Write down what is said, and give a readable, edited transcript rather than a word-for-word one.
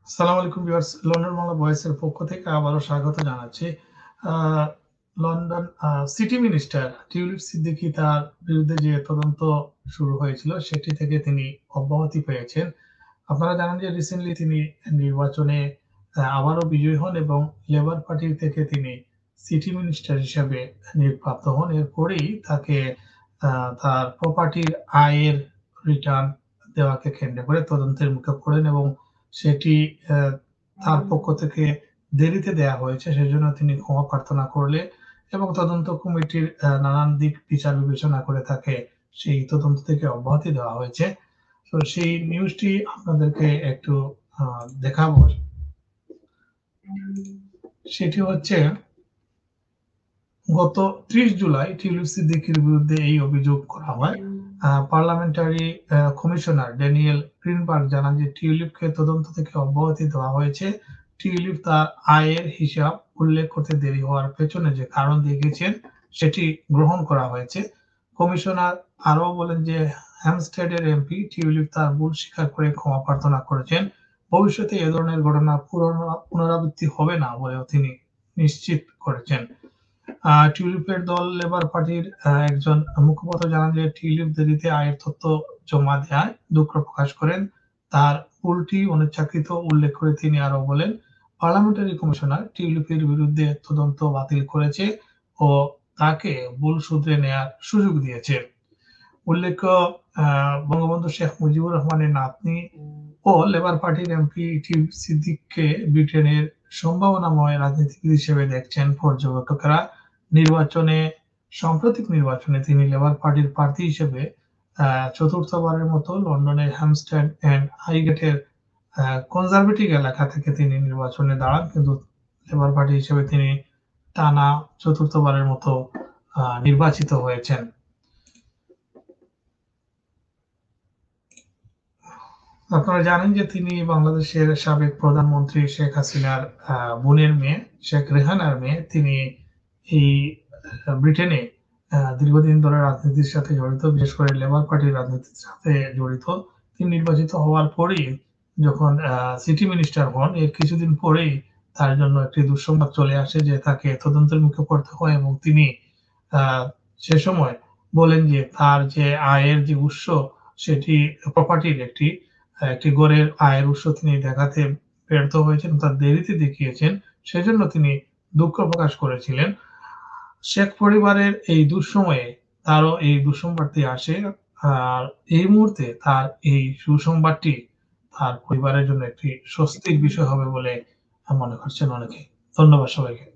আসসালামু আলাইকুম viewers, London Bangla ভয়েসের পক্ষ থেকে আবারও স্বাগত জানাচ্ছি। আ London city minister Tulip Siddiq তার বিরুদ্ধে যে তদন্ত শুরু হয়েছিল সেটি থেকে তিনি অব্যাহতি পেয়েছেন। আপনারা জানেন যে রিসেন্টলি তিনি নির্বাচনে আবারও বিজয়ী হন এবং লেবার পার্টি থেকে তিনি সিটি মিনিস্টার হিসেবে নিয়োগপ্রাপ্ত হন। এরপরেই তাকে তার প্রপার্টির আয়ের রিটার্ন দেওয়াকে কেন্দ্র করে তদন্তের মুখে পড়েন এবং সেটি অ্যা তার পক্ষ থেকে দেরিতে দেয়া হয়েছে। সেজন্য তিনি ক্ষমা প্রার্থনা করলে এবং তদন্ত কমিটির নানান দিক বিচার বিবেচনা করে তাকে সেই তদন্ত থেকে অব্যাহতি দেওয়া হয়েছে। তো সেই নিউজটি আপনাদেরকে একটু দেখাবো। সেটি হচ্ছে গত ৩০ জুলাই টিউলিপ সিদ্দিকীর বিরুদ্ধে এই অভিযোগ করা হয়। পার্লামেন্টারি কমিশনার ড্যানিয়েল গ্রিনবার্গ জানান যে টিউলিপকে তদন্ত থেকে অব্যাহতি দেওয়া হয়েছে। টিউলিপ তার আয়ের হিসাব উল্লেখ করতে দেরি হওয়ার পেছনে যে কারণ দেখিয়েছেন সেটি গ্রহণ করা হয়েছে। কমিশনার আরও বলেন যে হ্যামস্টেডের এমপি টিউলিপ তার ভুল স্বীকার করে ক্ষমা প্রার্থনা করেছেন। ভবিষ্যতে এ ধরনের ঘটনা পুনরাবৃত্তি হবে না বলেও তিনি নিশ্চিত করেছেন। টিউলিপের দল লেবার পার্টির একজন মুখপাত্র জানান যে টিউলিপ দেরিতে আয়ের তথ্য জমা দেওয়ায় দুঃখ প্রকাশ করেন। তার ভুলটি অনিচ্ছাকৃত উল্লেখ করে তিনি আরো বলেন, পার্লামেন্টারি কমিশনার টিউলিপের বিরুদ্ধে তদন্ত বাতিল করেছে ও তাকে ভুল শুধরে নেয়ার সুযোগ দিয়েছে। উল্লেখ্য, বঙ্গবন্ধু শেখ মুজিবুর রহমানের নাতনি ও লেবার পার্টির এমপি টিউলিপ সিদ্দিককে ব্রিটেনের সম্ভাবনাময় রাজনীতিবিদ হিসেবে দেখছেন পর্যবেক্ষকেরা। সাম্প্রতিক নির্বাচনে তিনি লেবার পার্টির প্রার্থী হিসেবে চতুর্থবারের মতো লন্ডনের হ্যামস্টেড এন্ড হাইগেটের কনজারভেটিভ এলাকা থেকে তিনি নির্বাচনে দাঁড়ান, কিন্তু লেবার পার্টি হিসেবে তিনি টানা চতুর্থবারের মতো নির্বাচিত হয়েছেন। আপনারা জানেন যে তিনি বাংলাদেশের সাবেক প্রধানমন্ত্রী শেখ হাসিনার বোনের মেয়ে, শেখ রেহানার মেয়ে। তিনি এই ব্রিটেনে দীর্ঘদিন ধরে রাজনীতির সাথে জড়িত, বিশেষ করে লেবার পার্টির রাজনীতির সাথে জড়িত। তিনি নির্বাচিত হওয়ার পরেই যখন সিটি মিনিস্টার হন, এর কিছুদিন পরেই তার জন্য একটি দুঃসংবাদ চলে আসে যে তাকে তদন্তের মুখে পড়তে হয় এবং তিনি সে সময় বলেন যে তার যে আয়ের যে উৎস সেটি প্রপার্টির একটি গড়ের আয়ের উৎস তিনি দেখাতে ব্যর্থ হয়েছেন, তার দেরিতে দেখিয়েছেন। সেজন্য তিনি দুঃখ প্রকাশ করেছিলেন। শেখ পরিবারের এই দুঃসময়ে তারও এই দুঃসংবাদটি আসে। আর এই মুহূর্তে তার এই সুসংবাদটি তার পরিবারের জন্য একটি স্বস্তির বিষয় হবে বলে মনে করছেন অনেকে। ধন্যবাদ সবাইকে।